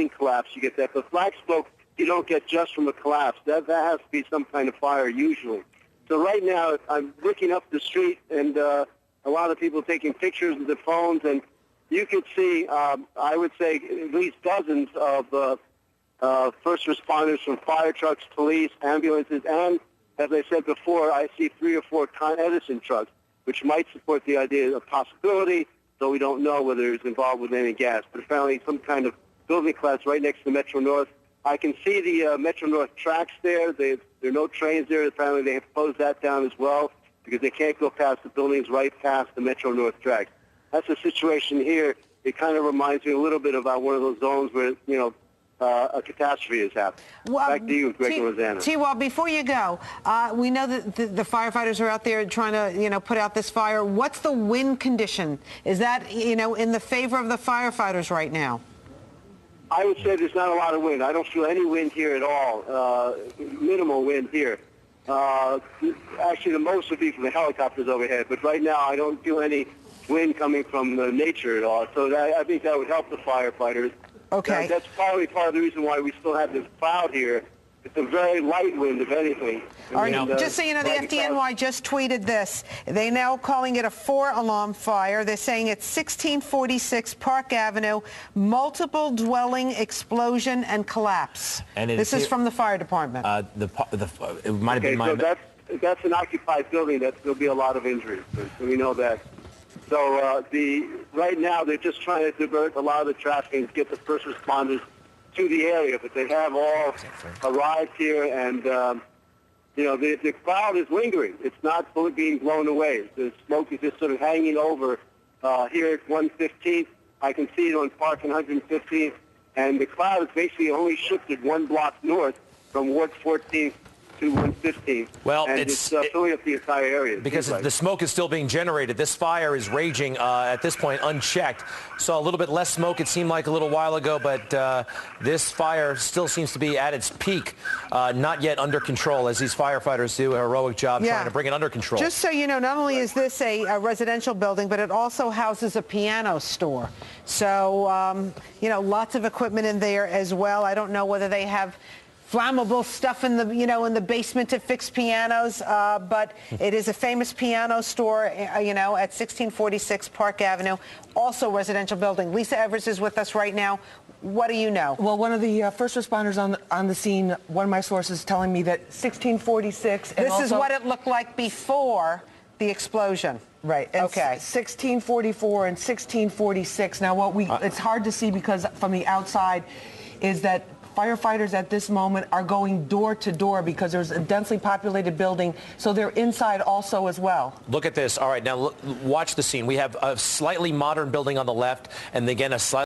collapse, you get that. But black smoke, you don't get just from a collapse. That has to be some kind of fire usually. So right now, I'm looking up the street, and a lot of people taking pictures with their phones, and you could see, I would say, at least dozens of first responders from fire trucks, police, ambulances, and, as I said before, I see 3 or 4 Con Edison trucks, which might support the idea of possibility, though we don't know whether it's involved with any gas. But apparently some kind of building collapse right next to Metro North. I can see the Metro North tracks there. There are no trains there. Apparently they have closed that down as well because they can't go past the buildings right past the Metro North tracks. That's the situation here. It kind of reminds me a little bit about one of those zones where, a catastrophe has happened. Well, back to you, Greg and Rosanna. T-Wall, before you go, we know that the firefighters are out there trying to, put out this fire. What's the wind condition? Is that, in the favor of the firefighters right now? I would say there's not a lot of wind. I don't feel any wind here at all. Minimal wind here. Actually, the most would be from the helicopters overhead. But right now, I don't feel any wind coming from nature at all. So I think that would help the firefighters. Okay. That's probably part of the reason why we still have this cloud here. It's a very light wind, if anything. Just so you know, the FDNY just tweeted this. They're now calling it a 4-alarm fire. They're saying it's 1646 Park Avenue, multiple dwelling explosion and collapse. And this is from the fire department. It might have been my... So that's an occupied building. There'll be a lot of injuries. So we know that. So right now they're just trying to divert a lot of the traffic and get the first responders to the area, but they have all arrived here, and the cloud is lingering. It's not fully being blown away. The smoke is just sort of hanging over here at 115th. I can see it on Park and 115th, and the cloud is basically only shifted 1 block north from Ward 14th to 115th. Well, and it's filling up the entire area. Because the smoke is still being generated. This fire is raging at this point unchecked. Saw a little bit less smoke, it seemed like a little while ago, but this fire still seems to be at its peak, not yet under control, as these firefighters do a heroic job trying to bring it under control. Just so you know, not only is this a residential building, but it also houses a piano store. So, lots of equipment in there as well. I don't know whether they have flammable stuff in the in the basement to fix pianos, but it is a famous piano store at 1646 Park Avenue, also residential building. Lisa Evers is with us right now. What do you know? Well, one of the first responders on the scene, one of my sources telling me that 1646 and this is what it looked like before the explosion. Right. And okay. 1644 and 1646. Now it's hard to see because from the outside is that firefighters at this moment are going door to door because there's a densely populated building, so they're inside also as well. Look at this. All right, now watch the scene. We have a slightly modern building on the left, and again a slightly